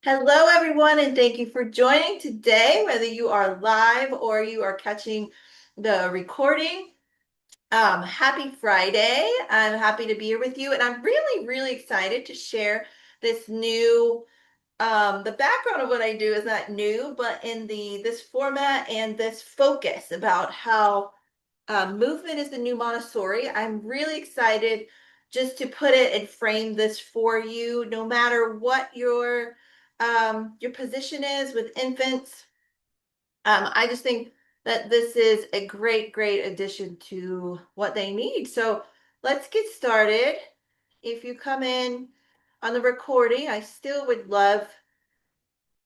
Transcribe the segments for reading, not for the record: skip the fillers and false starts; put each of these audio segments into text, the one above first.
Hello, everyone, and thank you for joining today, whether you are live or you are catching the recording. Happy Friday. I'm happy to be here with you, and I'm really, really excited to share this new. The background of what I do is not new, but in this format and this focus about how movement is the new Montessori. I'm really excited just to put it and frame this for you, no matter what your position is with infants. I just think that this is a great, great addition to what they need. So let's get started. If you come in on the recording, I still would love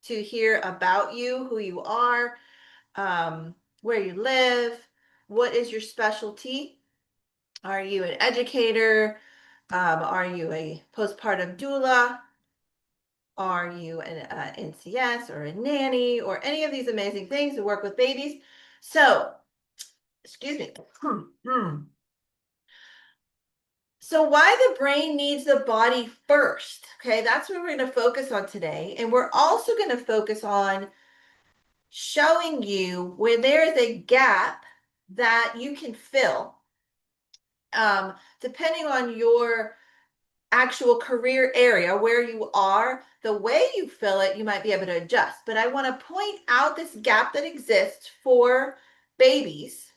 to hear about you, who you are, where you live, what is your specialty. Are you an educator? Are you a postpartum doula? Are you an NCS or a nanny or any of these amazing things to work with babies? So, excuse me. So, why the brain needs the body first? Okay, that's what we're going to focus on today. And we're also going to focus on showing you where there is a gap that you can fill, depending on your actual career area where you are, the way you fill it, you might be able to adjust. But I want to point out this gap that exists for babies,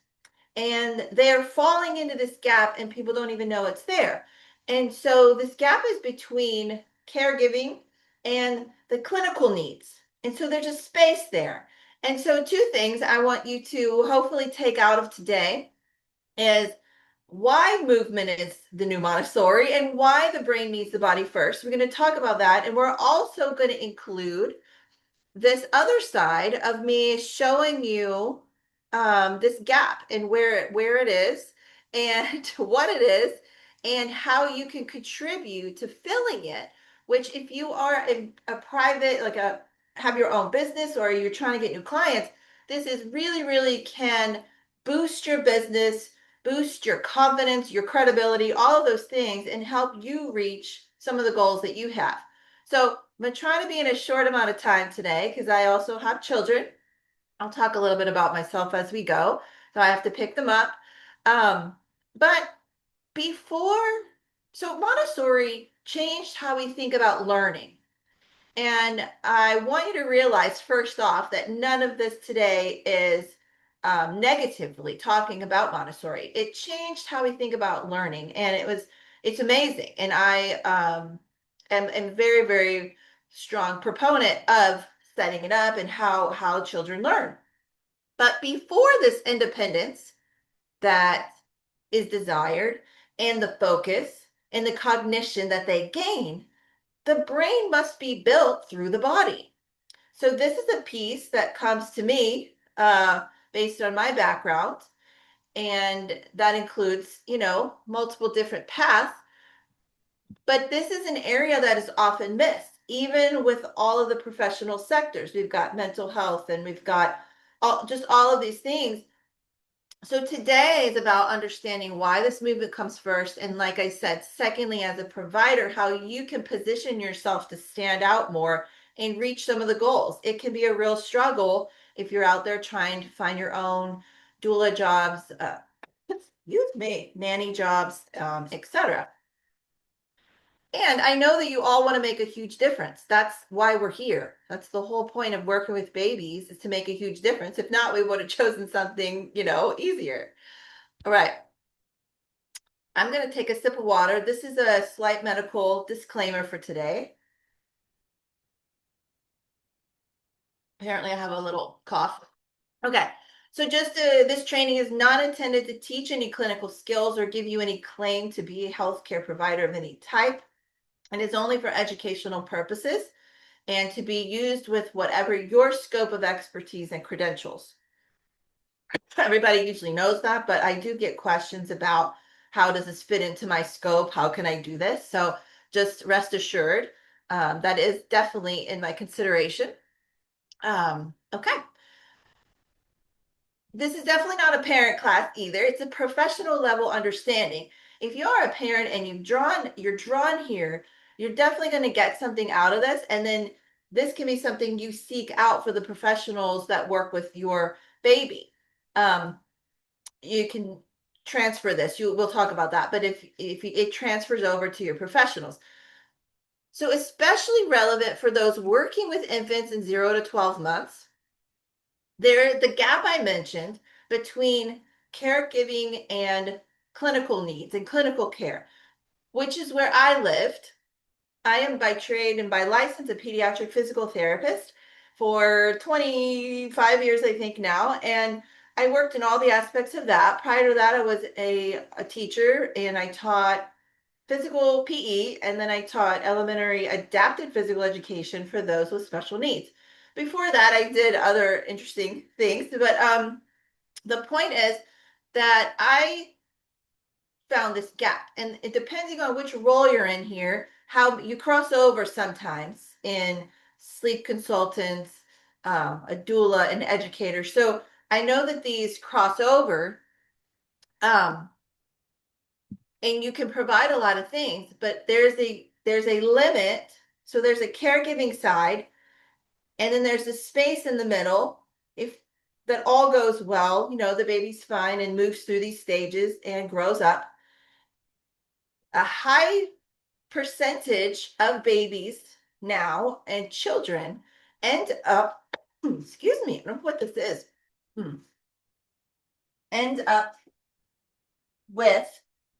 and they're falling into this gap, and people don't even know it's there. And so this gap is between caregiving and the clinical needs. And so there's a space there. And so, two things I want you to hopefully take out of today is why movement is the new Montessori and why the brain needs the body first. We're going to talk about that. And we're also going to include this other side of me showing you this gap and where it is and what it is and how you can contribute to filling it. Which, if you are a private, like a have your own business or you're trying to get new clients, this is really, really can boost your business, boost your confidence, your credibility, all of those things, and help you reach some of the goals that you have. So I'm going to try to be in a short amount of time today because I also have children. I'll talk a little bit about myself as we go. So I have to pick them up. But before, so Montessori changed how we think about learning. And I want you to realize, first off, that none of this today is negatively talking about Montessori. It changed how we think about learning, and it's amazing. And I am very, very strong proponent of setting it up and how children learn. But before this independence that is desired, and the focus and the cognition that they gain, the brain must be built through the body. So this is a piece that comes to me based on my background, and that includes, multiple different paths. But this is an area that is often missed, even with all of the professional sectors. We've got mental health, and we've got just all of these things. So today is about understanding why this movement comes first. And like I said, secondly, as a provider, how you can position yourself to stand out more and reach some of the goals. It can be a real struggle if you're out there trying to find your own doula jobs, excuse me, nanny jobs, etc. And I know that you all want to make a huge difference. That's why we're here. That's the whole point of working with babies, is to make a huge difference. If not, we would have chosen something, easier. All right. I'm going to take a sip of water. This is a slight medical disclaimer for today. Apparently, I have a little cough. Okay. So this training is not intended to teach any clinical skills or give you any claim to be a healthcare provider of any type. And it's only for educational purposes and to be used with whatever your scope of expertise and credentials. Everybody usually knows that, but I do get questions about how does this fit into my scope? How can I do this? So just rest assured, that is definitely in my consideration. Okay. This is definitely not a parent class either. It's a professional level understanding. If you are a parent and you're drawn here, you're definitely going to get something out of this. And then this can be something you seek out for the professionals that work with your baby. Um, you can transfer this. We'll talk about that. But if it transfers over to your professionals, so especially relevant for those working with infants in 0 to 12 months, the gap I mentioned between caregiving and clinical needs and clinical care, which is where I lived. I am by trade and by license a pediatric physical therapist for 25 years, I think now. And I worked in all the aspects of that. Prior to that, I was a teacher and I taught physical PE, and then I taught elementary adapted physical education for those with special needs. Before that, I did other interesting things, but the point is that I found this gap, and it, depending on which role you're in here, how you cross over sometimes in sleep consultants, a doula, an educator. So I know that these cross over, um, and you can provide a lot of things, but there's a limit. So there's a caregiving side, and then there's a space in the middle. If that all goes well, the baby's fine and moves through these stages and grows up. A high percentage of babies now and children end up, excuse me, I don't know what this is, end up with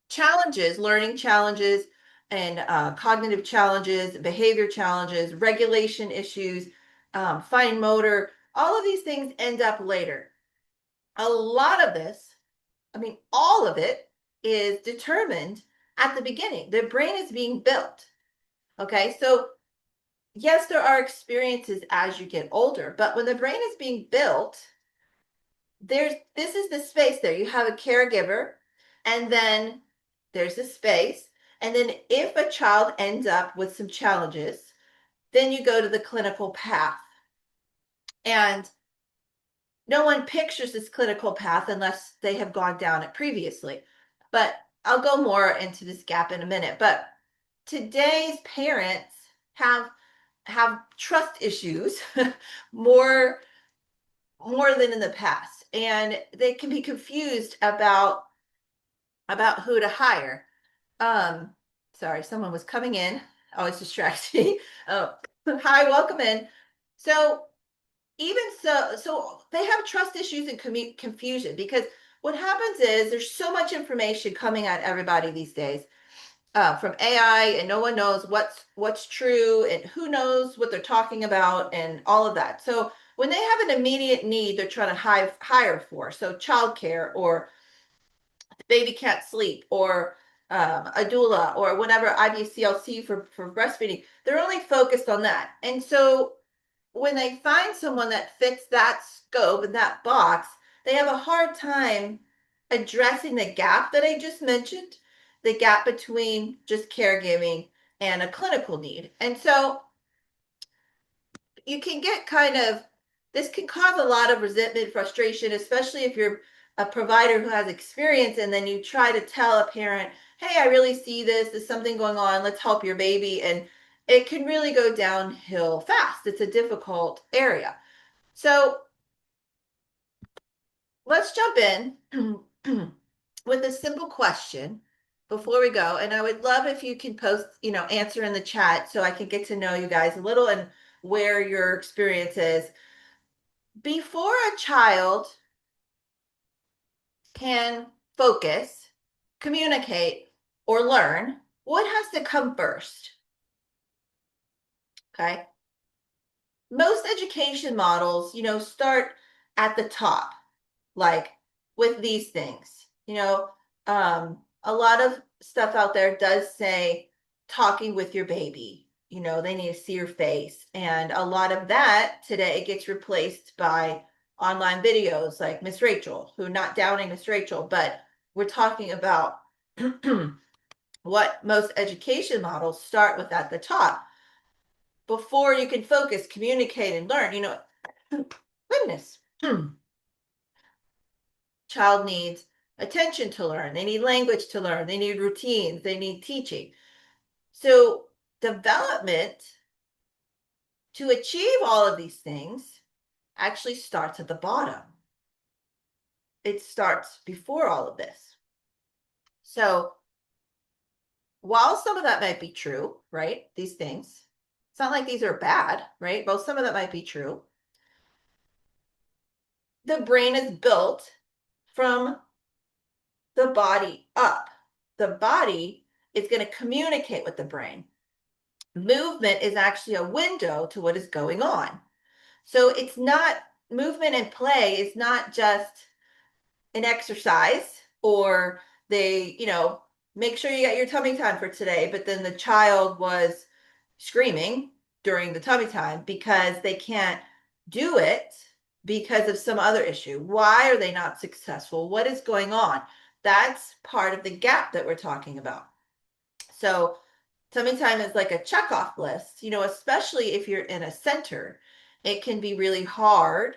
challenges, learning challenges, and cognitive challenges, behavior challenges, regulation issues, fine motor. All of these things end up later. A lot of this, I mean, all of it is determined at the beginning. The brain is being built. Okay, so yes, there are experiences as you get older, but when the brain is being built, this is the space there. You have a caregiver, and then there's a space. And then if a child ends up with some challenges, then you go to the clinical path. And no one pictures this clinical path unless they have gone down it previously. But I'll go more into this gap in a minute. But today's parents have trust issues more more than in the past, and they can be confused about who to hire. um Sorry, someone was coming in, always distracting. Oh, hi, welcome in. So even so they have trust issues and confusion, because what happens is there's so much information coming at everybody these days, from AI, and no one knows what's true and who knows what they're talking about and all of that. So when they have an immediate need, they're trying to hire for, so childcare, or the baby can't sleep, or a doula, or whatever, IBCLC for breastfeeding. They're only focused on that, and so when they find someone that fits that scope and that box, they have a hard time addressing the gap that I just mentioned, the gap between just caregiving and a clinical need. And so you can get kind of, this can cause a lot of resentment, frustration, especially if you're a provider who has experience and then you try to tell a parent, hey, I really see this, there's something going on, let's help your baby. And it can really go downhill fast. It's a difficult area. So let's jump in with a simple question before we go. And I would love if you can post, answer in the chat so I can get to know you guys a little and where your experience is. Before a child can focus, communicate, or learn, what has to come first? Okay. Most education models, start at the top, like with these things. A lot of stuff out there does say talking with your baby. They need to see your face. And a lot of that today gets replaced by online videos like Miss Rachel, who, not downing Miss Rachel, but we're talking about what most education models start with at the top. Before you can focus, communicate, and learn, goodness. Child needs attention to learn. They need language to learn. They need routines. They need teaching. So development to achieve all of these things actually starts at the bottom. It starts before all of this. So while some of that might be true, right? These things, it's not like these are bad, right? Well, some of that might be true. The brain is built from the body up. The body is going to communicate with the brain. Movement is actually a window to what is going on. So it's not movement and play is not just an exercise or they, make sure you got your tummy time for today, but then the child was screaming during the tummy time because they can't do it because of some other issue. Why are they not successful? What is going on? That's part of the gap that we're talking about. So tummy time is like a checkoff list, especially if you're in a center. It can be really hard.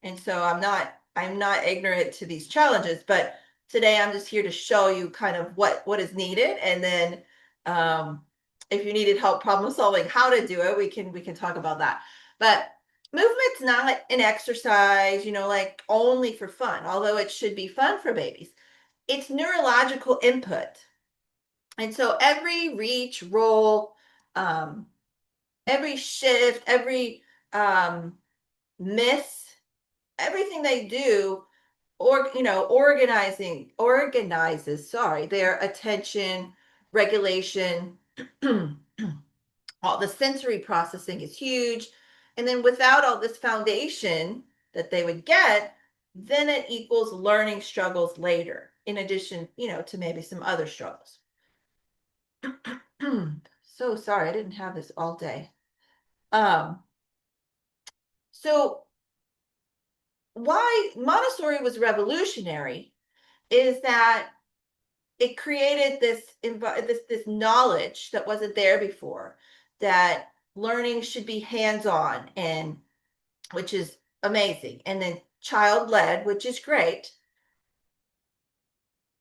And so I'm not ignorant to these challenges, but today I'm just here to show you kind of what is needed. And then if you needed help problem solving how to do it, we can talk about that. But movement's not an exercise, like only for fun, although it should be fun for babies. It's neurological input. And so every reach, roll, um, every shift, every miss, everything they do, or organizes, sorry, their attention, regulation, all the sensory processing is huge. And then without all this foundation that they would get, then it equals learning struggles later, in addition, to maybe some other struggles. So sorry, I didn't have this all day. Um, so why Montessori was revolutionary is that it created this knowledge that wasn't there before, that learning should be hands-on, and which is amazing, and then child-led, which is great.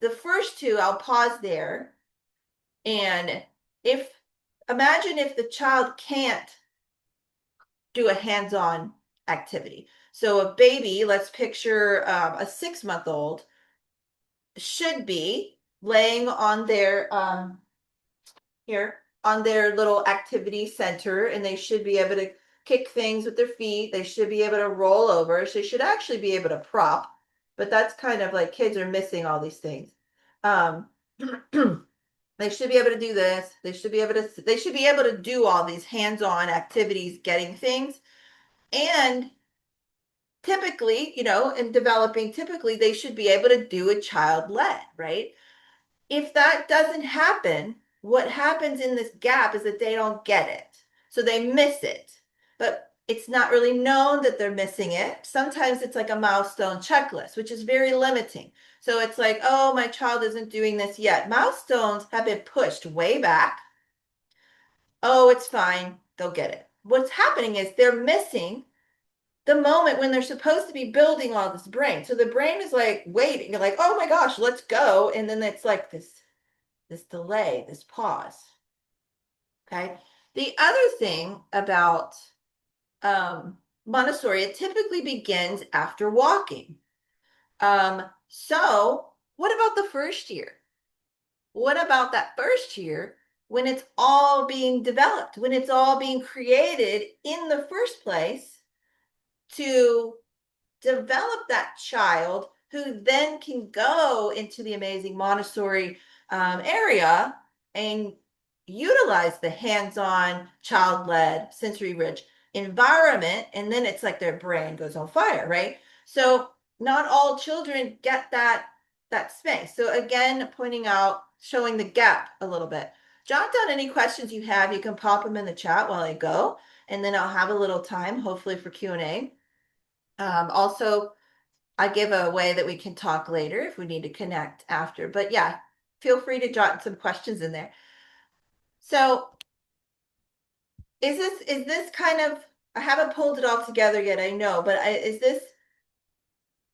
The first two, I'll pause there. And if imagine if the child can't do a hands-on activity. So a baby, let's picture a 6-month-old, should be laying on their here on their little activity center, and they should be able to kick things with their feet. They should be able to roll over. So they should actually be able to prop, but that's kind of like kids are missing all these things. Um, they should be able to do this. They should be able to do all these hands-on activities, getting things. And typically, in developing, typically they should be able to do a child-led, right? If that doesn't happen, what happens in this gap is that they don't get it. So they miss it. But it's not really known that they're missing it. Sometimes it's like a milestone checklist, which is very limiting. So it's like, oh, my child isn't doing this yet. Milestones have been pushed way back. Oh, it's fine. They'll get it. What's happening is they're missing the moment when they're supposed to be building all this brain. So the brain is like waiting. You're like, oh my gosh, let's go. And then it's like this delay, this pause. Okay. The other thing about Montessori, it typically begins after walking. So what about the first year? What about that first year when it's all being developed, when it's all being created in the first place to develop that child who then can go into the amazing Montessori area and utilize the hands-on, child-led, sensory-rich environment, and then it's like their brain goes on fire, right? So not all children get that space. So again, pointing out, showing the gap a little bit. Jot down any questions you have. You can pop them in the chat while I go, and then I'll have a little time, hopefully, for Q&A. Also, I give a way that we can talk later if we need to connect after. But yeah, feel free to jot some questions in there. So is this kind of, I haven't pulled it all together yet, I know, but is this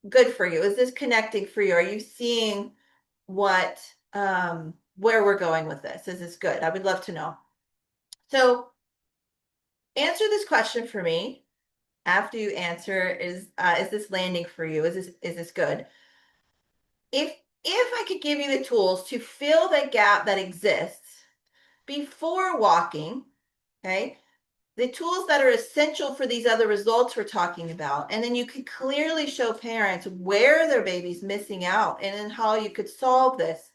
good for you? Is this connecting for you? Are you seeing what where we're going with this? Is this good? I would love to know. So answer this question for me. After you answer, is this landing for you? Is this good? If I could give you the tools to fill the gap that exists before walking, okay, the tools that are essential for these other results we're talking about, and then you could clearly show parents where their baby's missing out and then how you could solve this,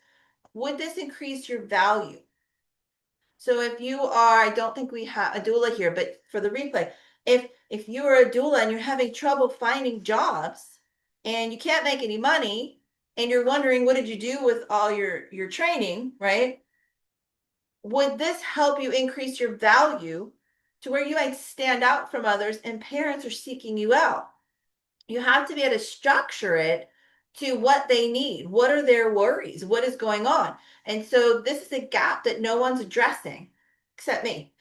would this increase your value? So if you are, I don't think we have a doula here, but for the replay, if you are a doula and you're having trouble finding jobs and you can't make any money and you're wondering what did you do with all your training, right? Would this help you increase your value to where you might stand out from others and parents are seeking you out? You have to be able to structure it to what they need. What are their worries? What is going on? And so this is a gap that no one's addressing except me.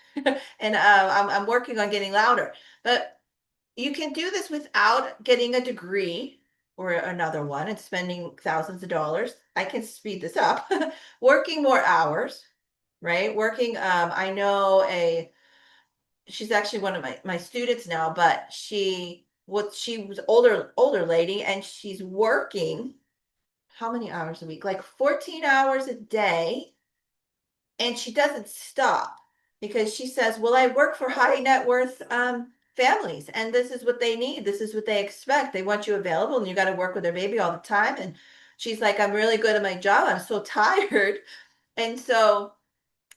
And I'm working on getting louder. But you can do this without getting a degree or another one and spending thousands of dollars. I can speed this up. Working more hours, right? Working, I know she's actually one of my students now, but she was older lady and she's working how many hours a week? Like 14 hours a day, and she doesn't stop because she says, "Well, I work for high net worth families, and this is what they need. This is what they expect. They want you available, and you got to work with their baby all the time." And she's like, "I'm really good at my job. I'm so tired." And so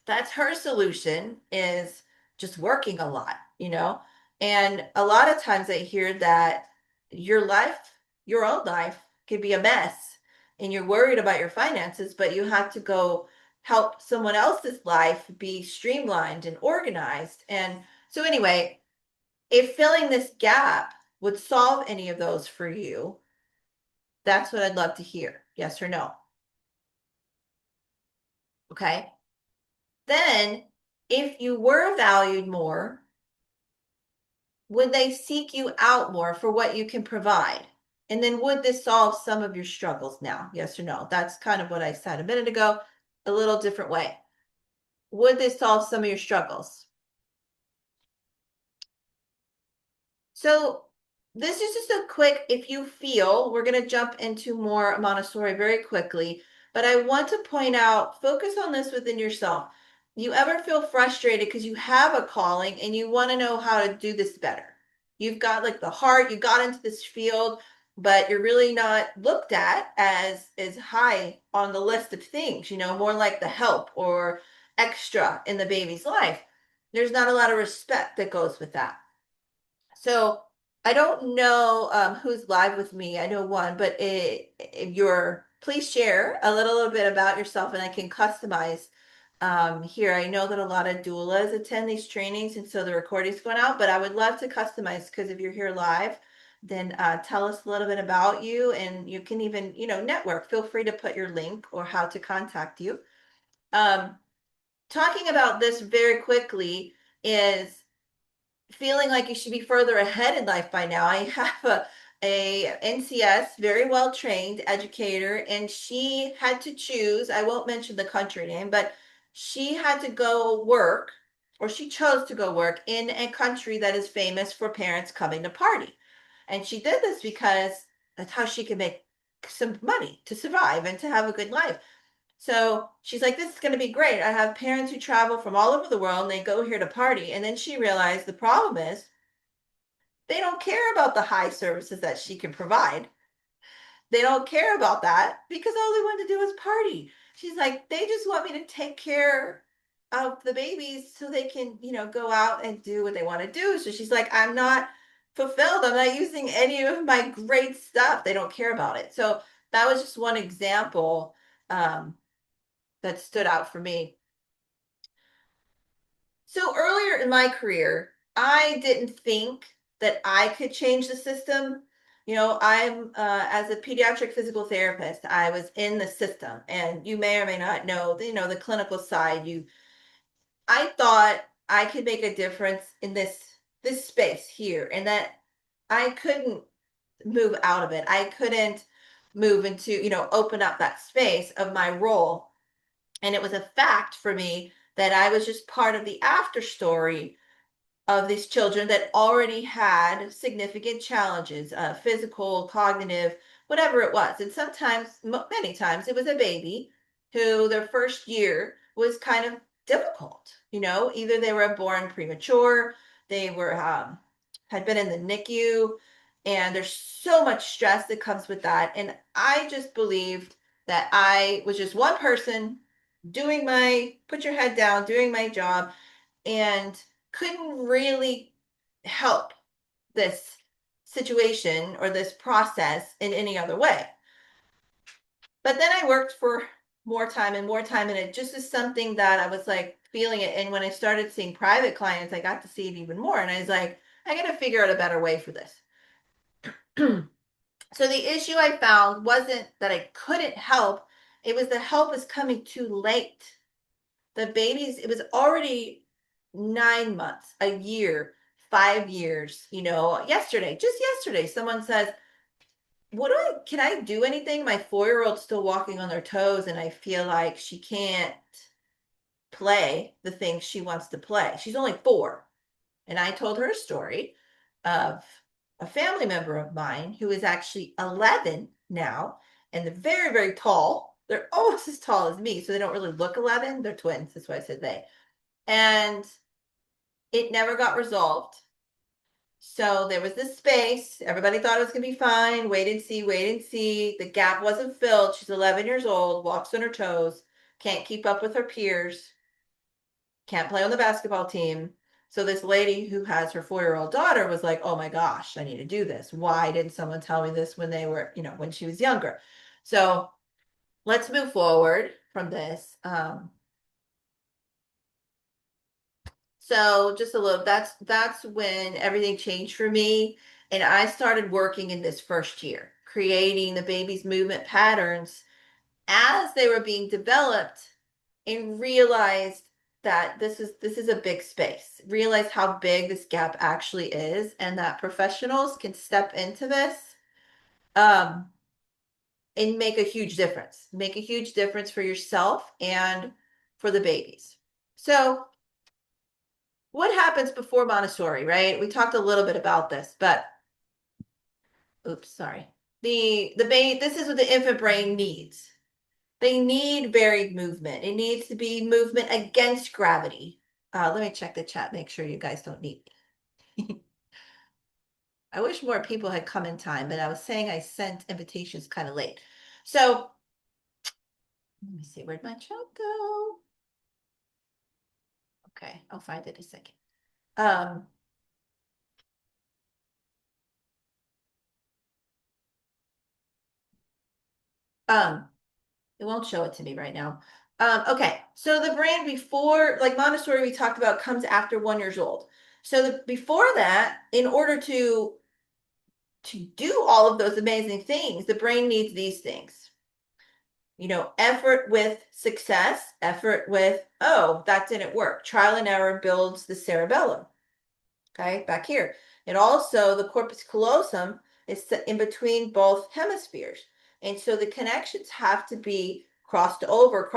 that's her solution is just working a lot, you know? And a lot of times I hear that your life, your own life can be a mess and you're worried about your finances, but you have to go help someone else's life be streamlined and organized. And so anyway, if filling this gap would solve any of those for you, that's what I'd love to hear. Yes or no. Okay. Then if you were valued more, would they seek you out more for what you can provide? And then would this solve some of your struggles now? Yes or no? That's kind of what I said a minute ago, a little different way. Would this solve some of your struggles? So this is just a quick, if you feel, we're going to jump into more Montessori very quickly, but I want to point out, focus on this within yourself. You ever feel frustrated because you have a calling and you want to know how to do this better? You've got like the heart, you got into this field, but you're really not looked at as high on the list of things, more like the help or extra in the baby's life. There's not a lot of respect that goes with that. So I don't know who's live with me. I know one, but if you're, please share a little bit about yourself and I can customize here. I know that a lot of doulas attend these trainings and so the recording's going out, but I would love to customize because if you're here live, then tell us a little bit about you and you can even, network. Feel free to put your link or how to contact you. Um, Talking about this very quickly is feeling like you should be further ahead in life by now. I have a NCS, very well trained educator, and she had to choose. I won't mention the country name, but she had to go work, or she chose to go work in a country that is famous for parents coming to party. And she did this because that's how she could make some money to survive and to have a good life. So she's like, this is going to be great. I have parents who travel from all over the world and they go here to party. And then she realized the problem is they don't care about the high services that she can provide. They don't care about that because all they want to do is party. She's like, they just want me to take care of the babies so they can, go out and do what they want to do. So she's like, I'm not fulfilled. I'm not using any of my great stuff. They don't care about it. So that was just one example that stood out for me. So earlier in my career, I didn't think that I could change the system. I'm as a pediatric physical therapist, I was in the system, and you may or may not know, the clinical side. I thought I could make a difference in this space here, and that I couldn't move out of it. I couldn't move into, open up that space of my role. And it was a fact for me that I was just part of the after story of these children that already had significant challenges, physical, cognitive, whatever it was. And sometimes, many times, it was a baby who their first year was kind of difficult. Either they were born premature, they were had been in the NICU, and there's so much stress that comes with that. And I just believed that I was just one person doing my put your head down, doing my job, and couldn't really help this situation or this process in any other way. But then I worked for more time and more time, and it just is something that I was like feeling it. And when I started seeing private clients, I got to see it even more. And I was like, I got to figure out a better way for this. So the issue I found wasn't that I couldn't help, it was the help was coming too late. The babies, it was already 9 months, a year, 5 years, yesterday, just yesterday, someone says, can I do anything? My 4-year-old's still walking on their toes, and I feel like she can't play the things she wants to play. She's only 4. And I told her a story of a family member of mine who is actually 11 now, and they're very, very tall. They're almost as tall as me, so they don't really look 11. They're twins. That's why I said they. And it never got resolved. So there was this space. Everybody thought it was going to be fine. Wait and see, wait and see. The gap wasn't filled. She's 11 years old, walks on her toes, can't keep up with her peers, can't play on the basketball team. So this lady who has her 4-year-old daughter was like, oh my gosh, I need to do this. Why didn't someone tell me this when they were, when she was younger? So let's move forward from this. So just a little, that's when everything changed for me. And I started working in this first year, creating the baby's movement patterns as they were being developed, and realized that this is a big space. Realize how big this gap actually is, and that professionals can step into this um, and make a huge difference. Make a huge difference for yourself and for the babies. So what happens before Montessori, right? We talked a little bit about this, but oops, sorry. The baby, this is what the infant brain needs. They need varied movement. It needs to be movement against gravity. Let me check the chat, make sure you guys don't need. I wish more people had come in time, but I was saying I sent invitations kind of late. So let me see, where'd my chat go? Okay, I'll find it in a second. Um, um, it won't show it to me right now. Okay, so the brain before, like Montessori, we talked about comes after 1 years old. So before that, in order to do all of those amazing things, the brain needs these things. Effort with success, effort with, oh, that didn't work. Trial and error builds the cerebellum. Okay, back here. And also the corpus callosum is in between both hemispheres. And so the connections have to be crossed over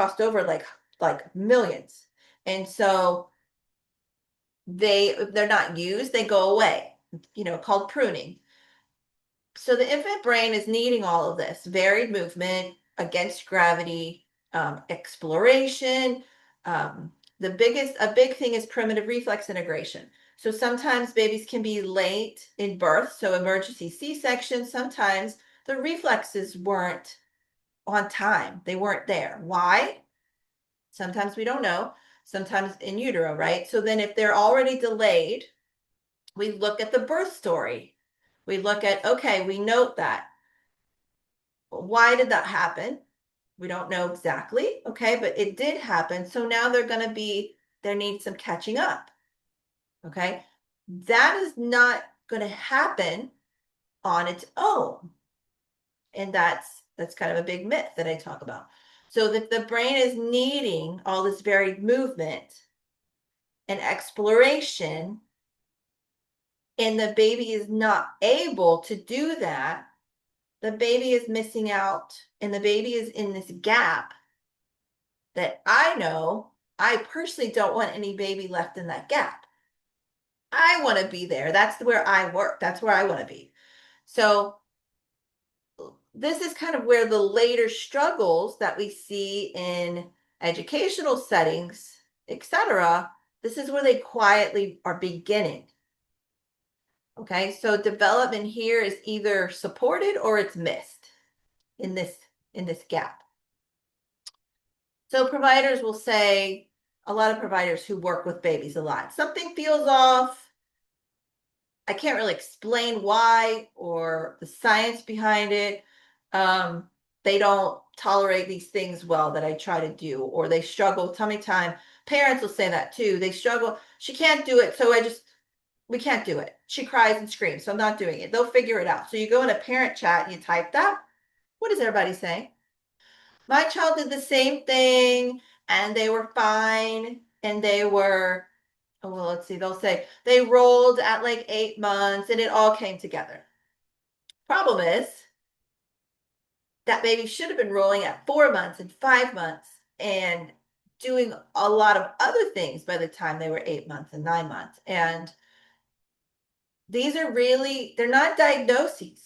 like millions. And so they're not used, they go away, called pruning. So the infant brain is needing all of this varied movement against gravity, exploration. A big thing is primitive reflex integration. So sometimes babies can be late in birth, so emergency C-section. Sometimes the reflexes weren't on time. They weren't there. Why? Sometimes we don't know. Sometimes in utero, right? So then if they're already delayed, we look at the birth story. We look at, okay, we note that. Why did that happen? We don't know exactly, okay, but it did happen. So now there needs some catching up, okay? That is not going to happen on its own. And that's kind of a big myth that I talk about. So that the brain is needing all this varied movement and exploration, and the baby is not able to do that, the baby is missing out, and the baby is in this gap that I know I personally don't want any baby left in that gap. I want to be there. That's where I work. That's where I want to be. So this is kind of where the later struggles that we see in educational settings, etc., this is where they quietly are beginning. Okay, so development here is either supported or it's missed in this gap. So providers will say, a lot of providers who work with babies a lot, something feels off. I can't really explain why or the science behind it. They don't tolerate these things well that I try to do, or they struggle tummy time. Parents will say that too. They struggle. She can't do it, so we can't do it. She cries and screams, so I'm not doing it. They'll figure it out. So you go in a parent chat, you type that. What is everybody saying? My child did the same thing and they were fine and they were, oh, well, let's see, they'll say they rolled at like 8 months and it all came together. Problem is, that baby should have been rolling at 4 months and 5 months and doing a lot of other things by the time they were 8 months and 9 months. And these are really, they're not diagnoses.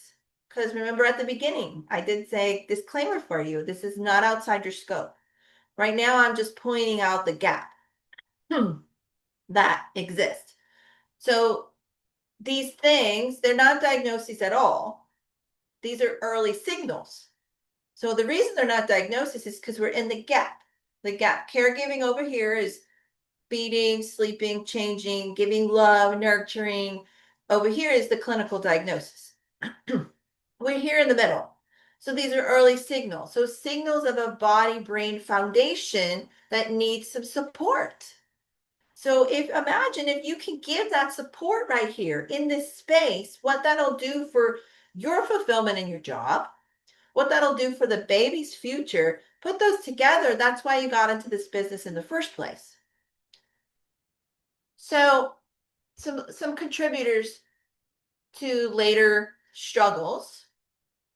Because remember at the beginning, I did say disclaimer for you, this is not outside your scope. Right now, I'm just pointing out the gap that exists. So these things, they're not diagnoses at all. These are early signals. So the reason they're not diagnoses is because we're in the gap. The gap. Caregiving over here is feeding, sleeping, changing, giving love, nurturing. Over here is the clinical diagnosis. We're here in the middle. So these are early signals. So signals of a body brain foundation that needs some support. So imagine if you can give that support right here in this space, what that'll do for your fulfillment in your job, what that'll do for the baby's future. Put those together. That's why you got into this business in the first place. So some contributors to later struggles,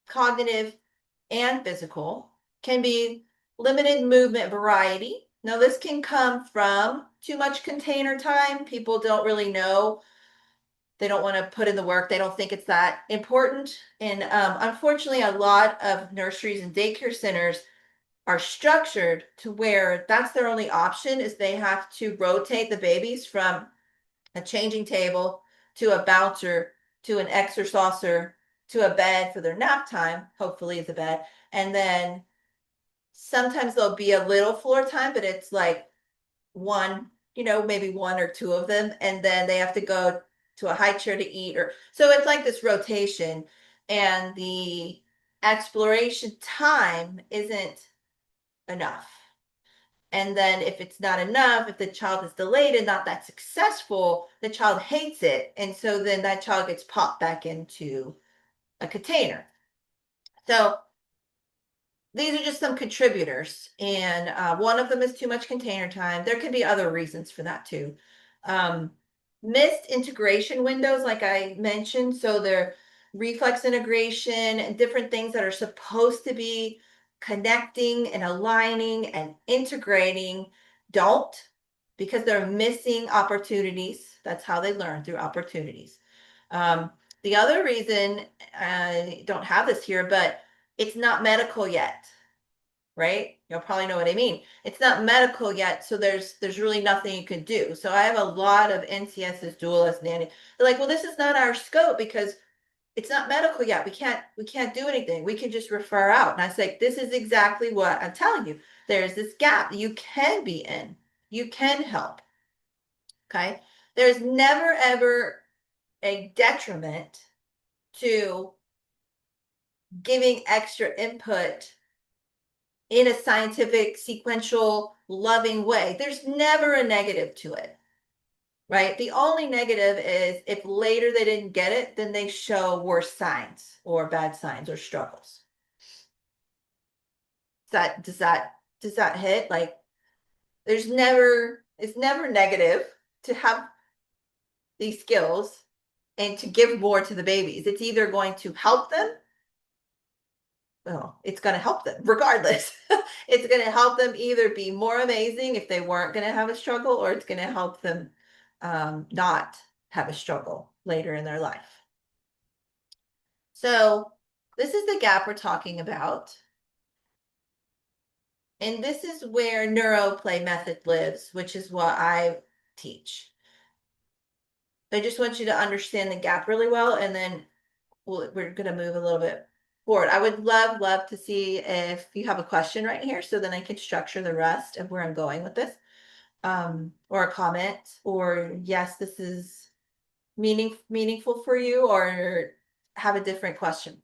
cognitive and physical, can be limited movement variety. Now, this can come from too much container time. People don't really know. They don't want to put in the work. They don't think it's that important. And unfortunately, a lot of nurseries and daycare centers are structured to where that's their only option is they have to rotate the babies from a changing table to a bouncer to an exerciser to a bed for their nap time, hopefully it's a bed. And then sometimes there'll be a little floor time, but it's like one, maybe one or two of them. And then they have to go to a high chair to eat or so it's like this rotation and the exploration time isn't enough. And then if it's not enough, if the child is delayed and not that successful, the child hates it. And so then that child gets popped back into a container. So these are just some contributors. And one of them is too much container time. There could be other reasons for that too. Um, Missed integration windows, like I mentioned. So they're reflex integration and different things that are supposed to be connecting and aligning and integrating don't because they're missing opportunities. That's how they learn through opportunities. Um, the other reason I don't have this here, but it's not medical yet, right? You'll probably know what I mean. It's not medical yet, so there's really nothing you can do. So I have a lot of NCSs, dualists, nanny. They're like, well, this is not our scope because it's not medical yet. We can't do anything. We can just refer out. And I say, this is exactly what I'm telling you. There's this gap you can be in. You can help. Okay. There's never ever a detriment to giving extra input in a scientific, sequential, loving way. There's never a negative to it, right? The only negative is if later they didn't get it, then they show worse signs or bad signs or struggles. Does that hit? Like it's never negative to have these skills and to give more to the babies. It's either going to help them, well, it's going to help them regardless. It's going to help them either be more amazing if they weren't going to have a struggle, or it's going to help them not have a struggle later in their life. So this is the gap we're talking about. And this is where neuroplay method lives, which is what I teach. I just want you to understand the gap really well, and then we're going to move a little bit forward. I would love to see if you have a question right here, so then I can structure the rest of where I'm going with this, or a comment, or yes, this is meaningful for you, or have a different question.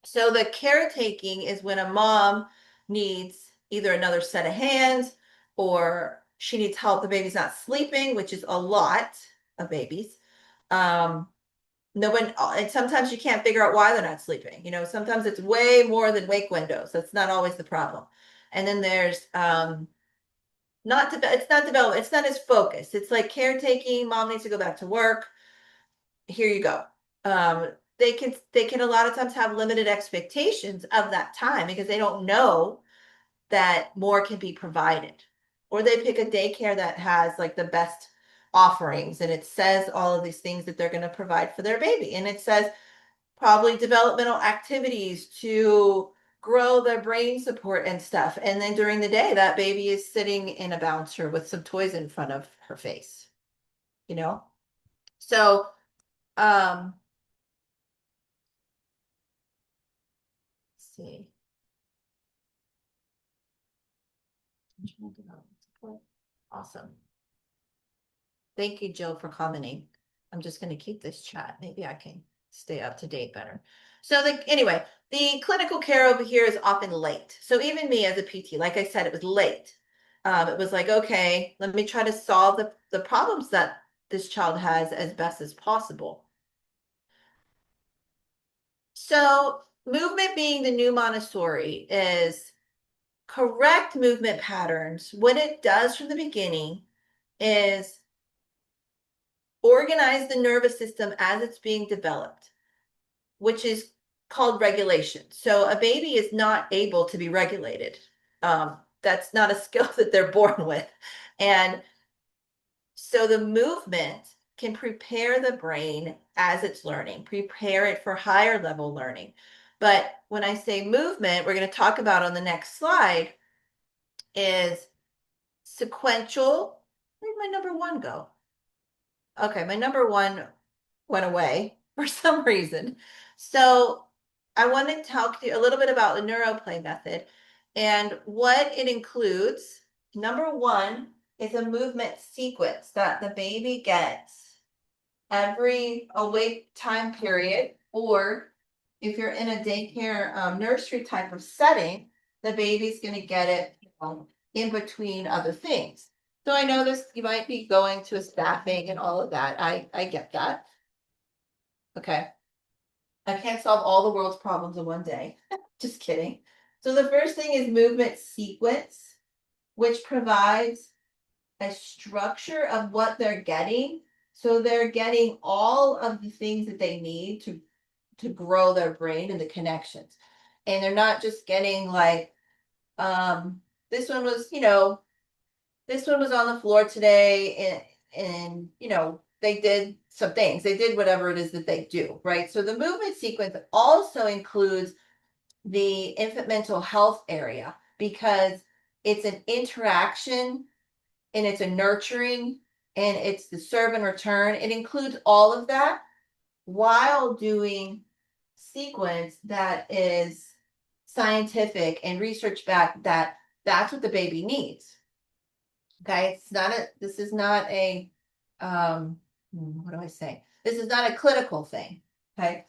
So the caretaking is when a mom needs either another set of hands, or she needs help. The baby's not sleeping, which is a lot of babies. No one, and sometimes you can't figure out why they're not sleeping. Sometimes it's way more than wake windows. That's not always the problem. And then there's it's not development, it's not as focused. It's like caretaking, mom needs to go back to work. Here you go. They can a lot of times have limited expectations of that time because they don't know that more can be provided. Or they pick a daycare that has like the best offerings, and it says all of these things that they're going to provide for their baby. And it says probably developmental activities to grow their brain support and stuff. And then during the day, that baby is sitting in a bouncer with some toys in front of her face, you know? So, let's see. Awesome. Thank you, Jill, for commenting. I'm just going to keep this chat. Maybe I can stay up to date better. So anyway, the clinical care over here is often late. So even me as a PT, like I said, it was late. It was like, okay, let me try to solve the problems that this child has as best as possible. So movement being the new Montessori is correct movement patterns. What it does from the beginning is organize the nervous system as it's being developed, which is called regulation. So a baby is not able to be regulated. That's not a skill that they're born with. And so the movement can prepare the brain as it's learning, prepare it for higher level learning. But when I say movement, we're going to talk about on the next slide is sequential. Where did my number one go? Okay, my number one went away for some reason. So I want to talk to you a little bit about the neuroplay method and what it includes. Number one is a movement sequence that the baby gets every awake time period, or if you're in a daycare nursery type of setting, the baby's going to get it in between other things. So I know this, you might be going to a staffing and all of that. I get that. Okay. I can't solve all the world's problems in one day. Just kidding. So the first thing is movement sequence, which provides a structure of what they're getting. So they're getting all of the things that they need to grow their brain and the connections. And they're not just getting like, this one was, this one was on the floor today, and they did some things. They did whatever it is that they do, right? So the movement sequence also includes the infant mental health area because it's an interaction and it's a nurturing and it's the serve and return. It includes all of that while doing sequence that is scientific and research backed, that's what the baby needs. Okay, this is not a, what do I say? This is not a clinical thing. Okay.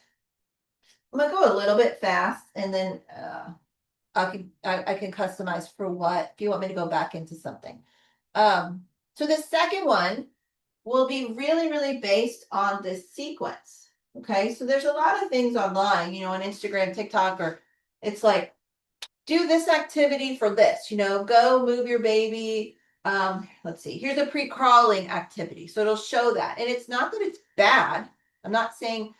I'm gonna go a little bit fast and then I can customize for what, if you want me to go back into something. So the second one will be really based on this sequence. Okay, so there's a lot of things online, on Instagram, TikTok, or it's like, do this activity for this, go move your baby. Let's see, here's a pre-crawling activity. So it'll show that. And it's not that it's bad. I'm not saying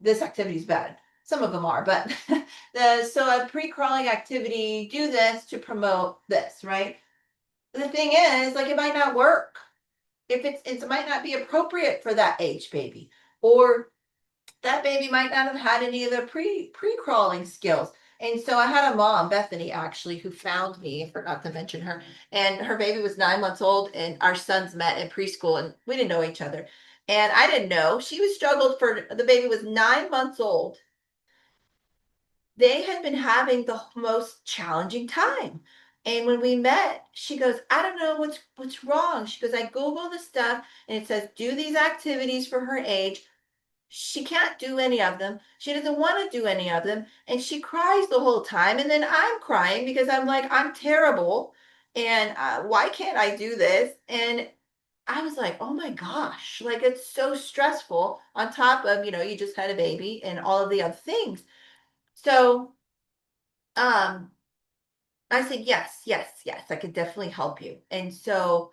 this activity is bad. Some of them are, but so a pre-crawling activity, do this to promote this, right? The thing is, like, it might not work. if it might not be appropriate for that age baby, or that baby might not have had any of the pre crawling skills. And so I had a mom, Bethany, actually, who found me. I forgot to mention her. And her baby was 9 months old, and our sons met in preschool, and we didn't know each other. And I didn't know she was struggled for the baby was 9 months old. They had been having the most challenging time. And when we met, she goes, I don't know what's wrong. She goes, I Google the stuff and it says do these activities for her age. She can't do any of them. She doesn't want to do any of them. And she cries the whole time. And then I'm crying because I'm like, I'm terrible. And why can't I do this? And I was like, oh my gosh, like it's so stressful on top of, you just had a baby and all of the other things. So, um, I said, yes, yes, yes, I could definitely help you. And so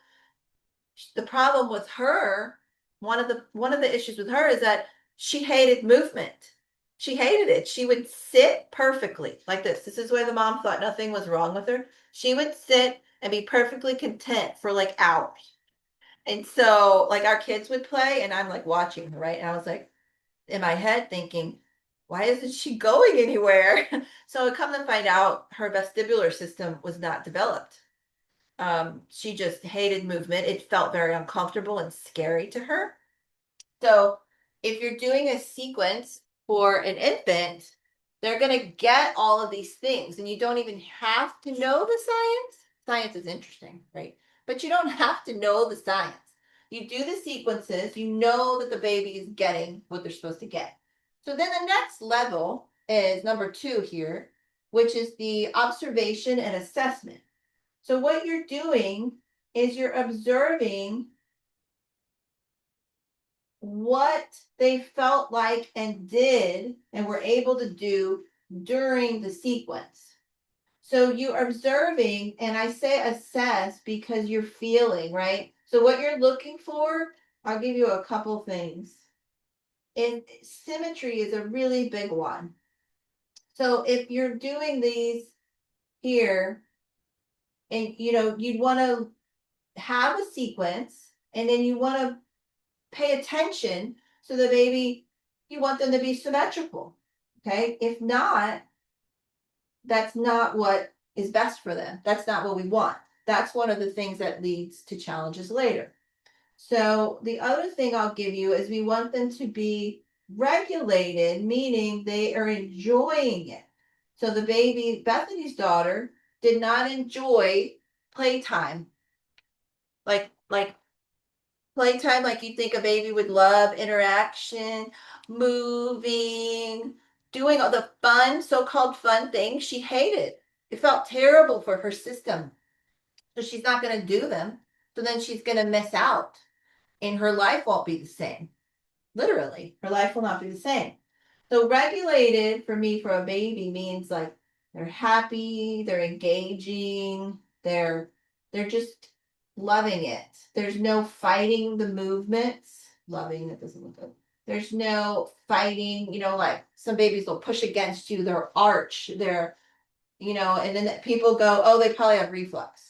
the problem with her, one of the issues with her is that she hated movement. She hated it. She would sit perfectly like this. This is where the mom thought nothing was wrong with her. She would sit and be perfectly content for like hours. And so like our kids would play and I'm like watching her, right? And I was like in my head thinking, why isn't she going anywhere? So I come to find out her vestibular system was not developed. She just hated movement. It felt very uncomfortable and scary to her. So if you're doing a sequence for an infant, they're going to get all of these things, and you don't even have to know the science. Science is interesting, right? But you don't have to know the science. You do the sequences, you know that the baby is getting what they're supposed to get. So then the next level is number two here, which is the observation and assessment. So what you're doing is you're observing what they felt like and did and were able to do during the sequence. So you're observing, and I say assess because you're feeling, right? So what you're looking for, I'll give you a couple things. And symmetry is a really big one. So if you're doing these here, and you'd want to have a sequence, and then you want to pay attention so the baby, you want them to be symmetrical. Okay. If not, that's not what is best for them. That's not what we want. That's one of the things that leads to challenges later. So the other thing I'll give you is we want them to be regulated, meaning they are enjoying it. So the baby, Bethany's daughter, did not enjoy playtime. Like playtime, like you think a baby would love interaction, moving, doing all the fun, so-called fun things. She hated. It felt terrible for her system. So she's not going to do them. So then she's going to miss out and her life won't be the same. Literally, her life will not be the same. So regulated for me for a baby means like they're happy, they're engaging, they're just loving it. There's no fighting the movements. Loving it doesn't look good. There's no fighting, like some babies will push against you, they're arch, and then people go, oh, they probably have reflux.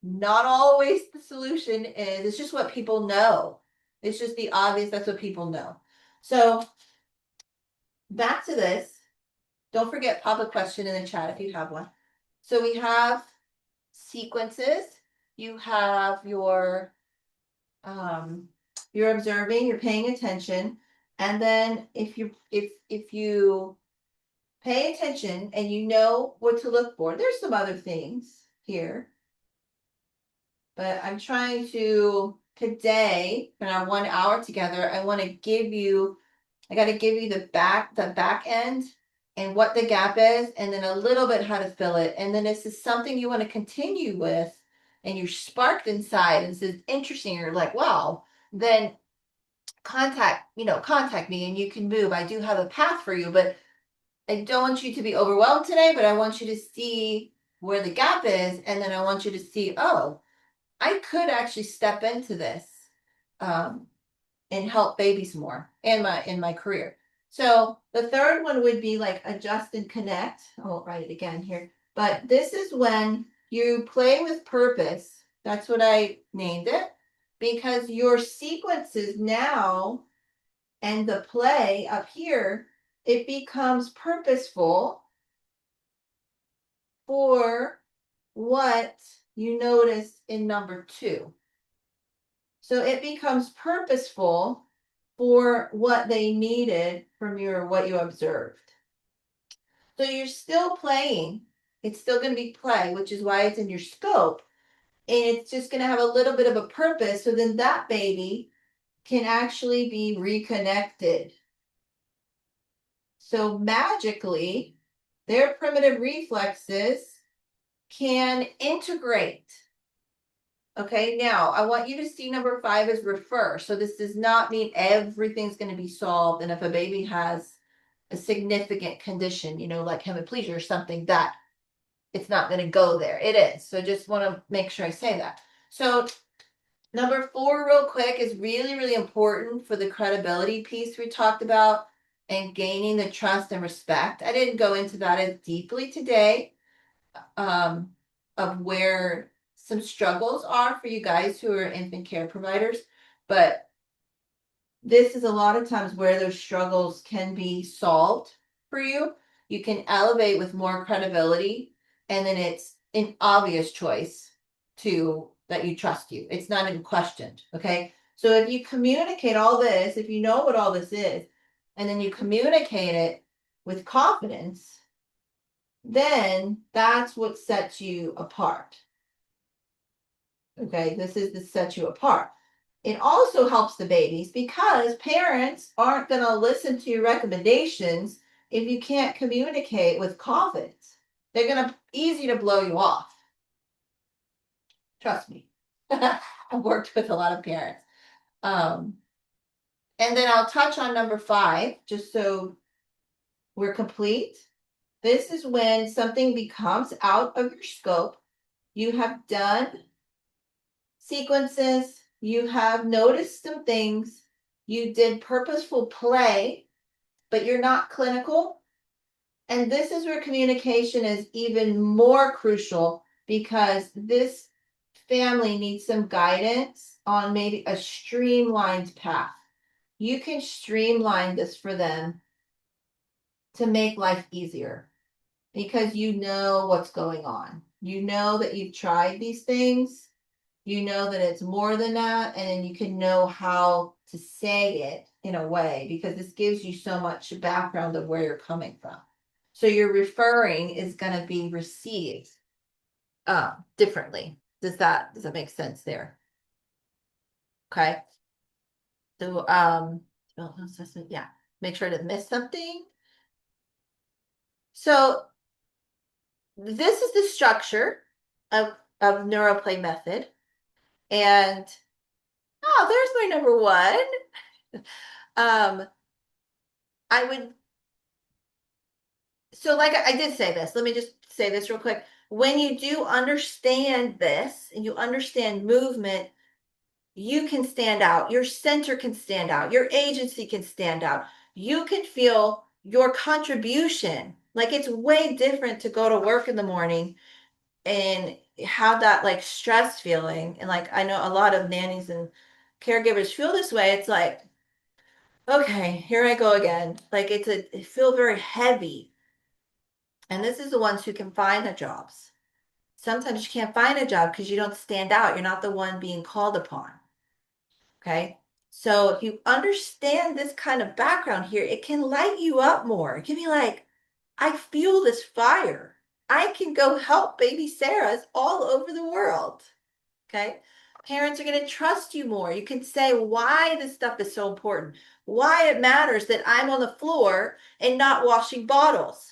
Not always the solution is, it's just what people know. It's just the obvious, that's what people know. So back to this. Don't forget, pop a question in the chat if you have one. So we have sequences. You have you're observing, you're paying attention. And then if you pay attention and you know what to look for, there's some other things here. But I'm trying to today in our 1 hour together, I got to give you the back end and what the gap is, and then a little bit how to fill it. And then this is something you want to continue with, and you're sparked inside, and this is interesting. You're like, wow, then contact me and you can move. I do have a path for you, but I don't want you to be overwhelmed today, but I want you to see where the gap is, and then I want you to see, oh, I could actually step into this um, and help babies more in my career. So the third one would be like adjust and connect. I won't write it again here, but this is when you play with purpose That's what I named it because your sequences now and the play up here, it becomes purposeful for what you notice in number two. So it becomes purposeful for what they needed from your what you observed. So you're still playing. It's still going to be play, which is why it's in your scope. And it's just going to have a little bit of a purpose. So then that baby can actually be reconnected. So magically, their primitive reflexes can integrate. Okay, now I want you to see number 5 as refer. So this does not mean everything's going to be solved. And if a baby has a significant condition, like hemiplegia or something, that it's not going to go there. It is. So I just want to make sure I say that. So number 4, real quick, is really, really important for the credibility piece we talked about and gaining the trust and respect. I didn't go into that as deeply today, of where some struggles are for you guys who are infant care providers, but this is a lot of times where those struggles can be solved for you. You can elevate with more credibility, and then it's an obvious choice to that you trust you. It's not even questioned. Okay. So if you communicate all this, if you know what all this is, and then you communicate it with confidence, then that's what sets you apart. Okay, this is to set you apart. It also helps the babies because parents aren't going to listen to your recommendations if you can't communicate with confidence. They're going to easy to blow you off. Trust me. I've worked with a lot of parents. And then I'll touch on number 5, just so we're complete. This is when something becomes out of your scope. You have done sequences, you have noticed some things, you did purposeful play, but you're not clinical. And this is where communication is even more crucial because this family needs some guidance on maybe a streamlined path. You can streamline this for them to make life easier because you know what's going on. You know that you've tried these things. You know that it's more than that, and then you can know how to say it in a way because this gives you so much background of where you're coming from. So your referring is going to be received differently. Does that make sense there? Okay. So yeah, make sure to miss something. So this is the structure of neuroplay method. And oh, there's my number 1. I would So like I did say this, let me just say this real quick. When you do understand this and you understand movement, you can stand out. Your center can stand out. Your agency can stand out. You can feel your contribution. Like it's way different to go to work in the morning and have that like stress feeling. And like I know a lot of nannies and caregivers feel this way. It's like, okay, here I go again. Like it feel very heavy. And this is the ones who can find the jobs. Sometimes you can't find a job because you don't stand out. You're not the one being called upon. Okay. So if you understand this kind of background here, it can light you up more. It can be like, I feel this fire. I can go help baby Sarahs all over the world. Okay. Parents are going to trust you more. You can say why this stuff is so important, why it matters that I'm on the floor and not washing bottles.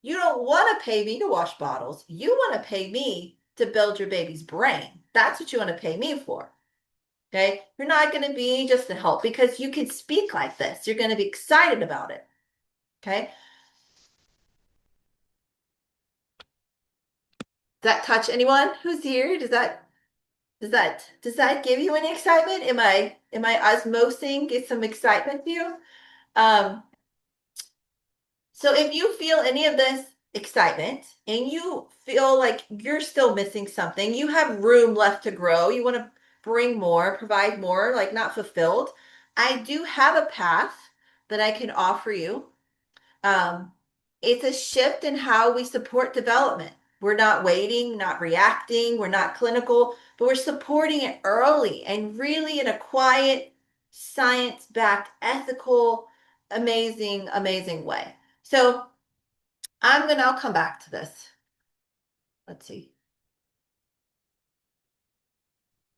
You don't want to pay me to wash bottles. You want to pay me to build your baby's brain. That's what you want to pay me for. Okay. You're not going to be just to help because you can speak like this. You're going to be excited about it. Okay. Does that touch anyone who's here? Does that give you any excitement? Am I osmosing get some excitement to you? Um, so if you feel any of this excitement and you feel like you're still missing something, you have room left to grow, you want to bring more, provide more, like not fulfilled, I do have a path that I can offer you. um, it's a shift in how we support development. We're not waiting, not reacting, we're not clinical, but we're supporting it early and really in a quiet, science backed, ethical, amazing, amazing way. So I'll come back to this. Let's see.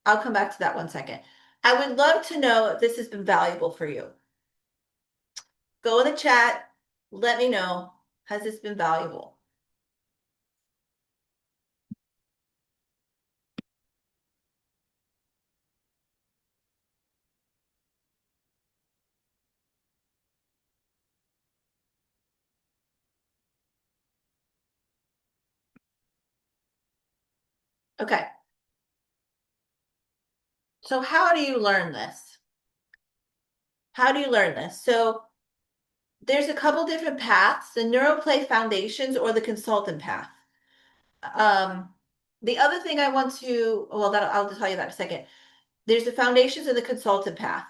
I'll come back to that 1 second. I would love to know if this has been valuable for you. Go in the chat. Let me know. Has this been valuable? Okay. So how do you learn this? How do you learn this? So there's a couple different paths, the neuroplay foundations or the consultant path. Um, the other thing I want to, well, that I'll tell you that in a second. There's the foundations and the consultant path.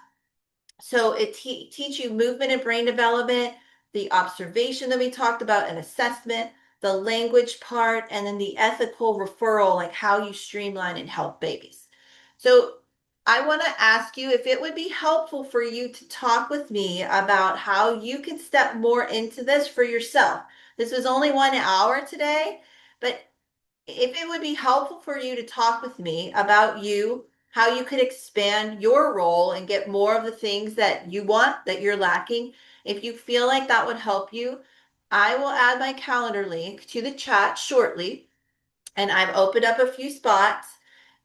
So it teach you movement and brain development, the observation that we talked about, and assessment, the language part, and then the ethical referral, like how you streamline and help babies. So I want to ask you if it would be helpful for you to talk with me about how you can step more into this for yourself. This was only 1 hour today, but if it would be helpful for you to talk with me about you, how you could expand your role and get more of the things that you want that you're lacking, if you feel like that would help you, I will add my calendar link to the chat shortly. And I've opened up a few spots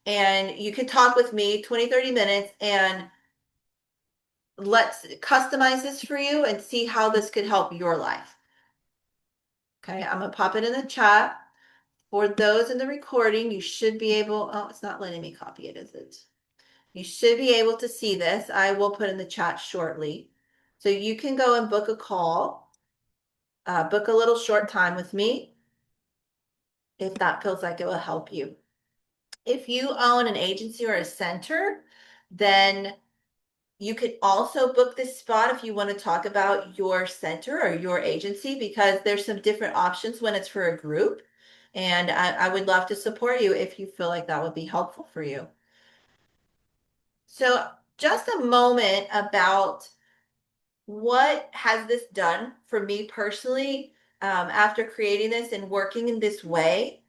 and you can talk with me 20, 30 minutes and let's customize this for you and see how this could help your life. Okay, I'm gonna pop it in the chat. For those in the recording, you should be able, oh, it's not letting me copy it, is it? You should be able to see this. I will put in the chat shortly. So you can go and book a call, book a little short time with me if that feels like it will help you. If you own an agency or a center, then you could also book this spot if you want to talk about your center or your agency because there's some different options when it's for a group. And I would love to support you if you feel like that would be helpful for you. So just a moment about what has this done for me personally after creating this and working in this way.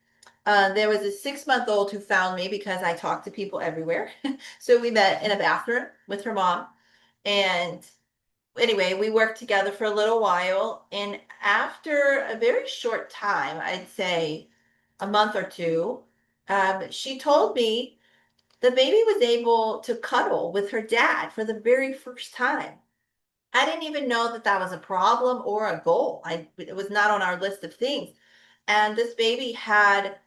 There was a 6-month-old who found me because I talk to people everywhere. So we met in a bathroom with her mom. And anyway, we worked together for a little while. And after a very short time, I'd say a month or two, she told me the baby was able to cuddle with her dad for the very first time. I didn't even know that that was a problem or a goal. It was not on our list of things. And this baby had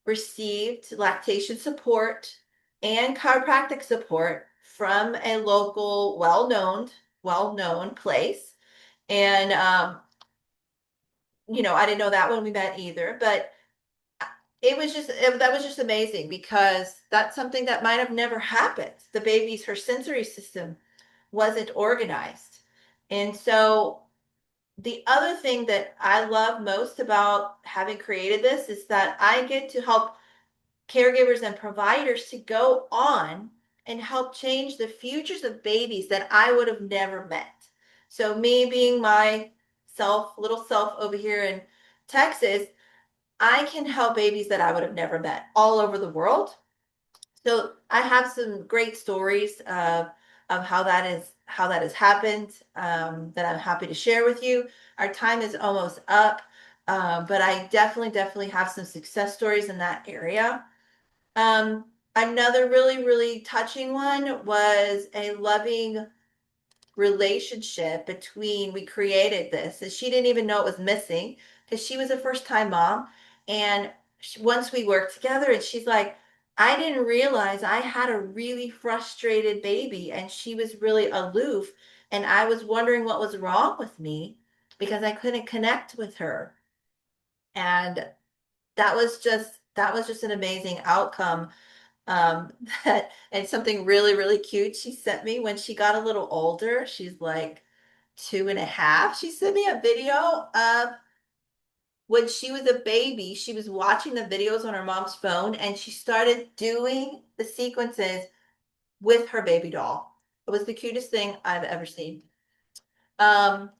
received lactation support and chiropractic support from a local well-known place. And I didn't know that when we met either, but that was just amazing because that's something that might have never happened. The baby's her sensory system wasn't organized. And so the other thing that I love most about having created this is that I get to help caregivers and providers to go on and help change the futures of babies that I would have never met. So me being my little self over here in Texas, I can help babies that I would have never met all over the world. So I have some great stories of how that has happened that I'm happy to share with you. Our time is almost up, but I definitely have some success stories in that area. Another really, really touching one was a loving relationship between we created this and she didn't even know it was missing because she was a first time mom and once we worked together and she's like I didn't realize I had a really frustrated baby and she was really aloof and I was wondering what was wrong with me because I couldn't connect with her And that was just an amazing outcome. That and something really, really cute she sent me when she got a little older. She's like 2.5. She sent me a video of when she was a baby. She was watching the videos on her mom's phone and she started doing the sequences with her baby doll. It was the cutest thing I've ever seen. Um,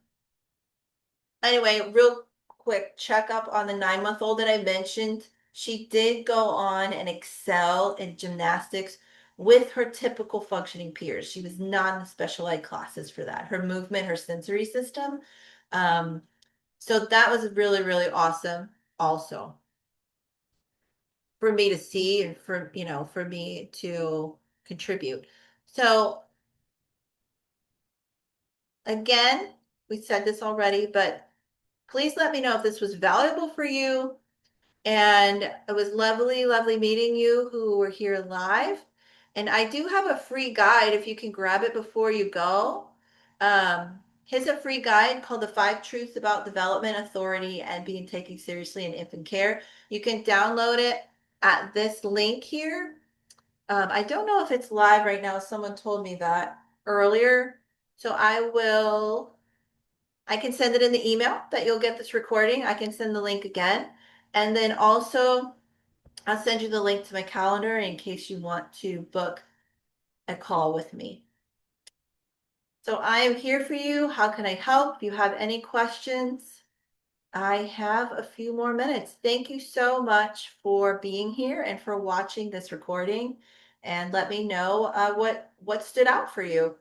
Anyway, real quick checkup on the 9-month-old that I mentioned. She did go on and excel in gymnastics with her typical functioning peers. She was not in the special ed classes for that. Her movement, her sensory system. Um, so that was really, really awesome also for me to see and for, for me to contribute. So again, we said this already, but please let me know if this was valuable for you. And it was lovely, lovely meeting you who were here live. And I do have a free guide if you can grab it before you go. Here's a free guide called The 5 Truths About Development Authority and Being Taken Seriously in Infant Care. You can download it at this link here. I don't know if it's live right now. Someone told me that earlier. So I can send it in the email that you'll get this recording. I can send the link again. And then also, I'll send you the link to my calendar in case you want to book a call with me. So I am here for you. How can I help? If you have any questions, I have a few more minutes. Thank you so much for being here and for watching this recording. And let me know what stood out for you.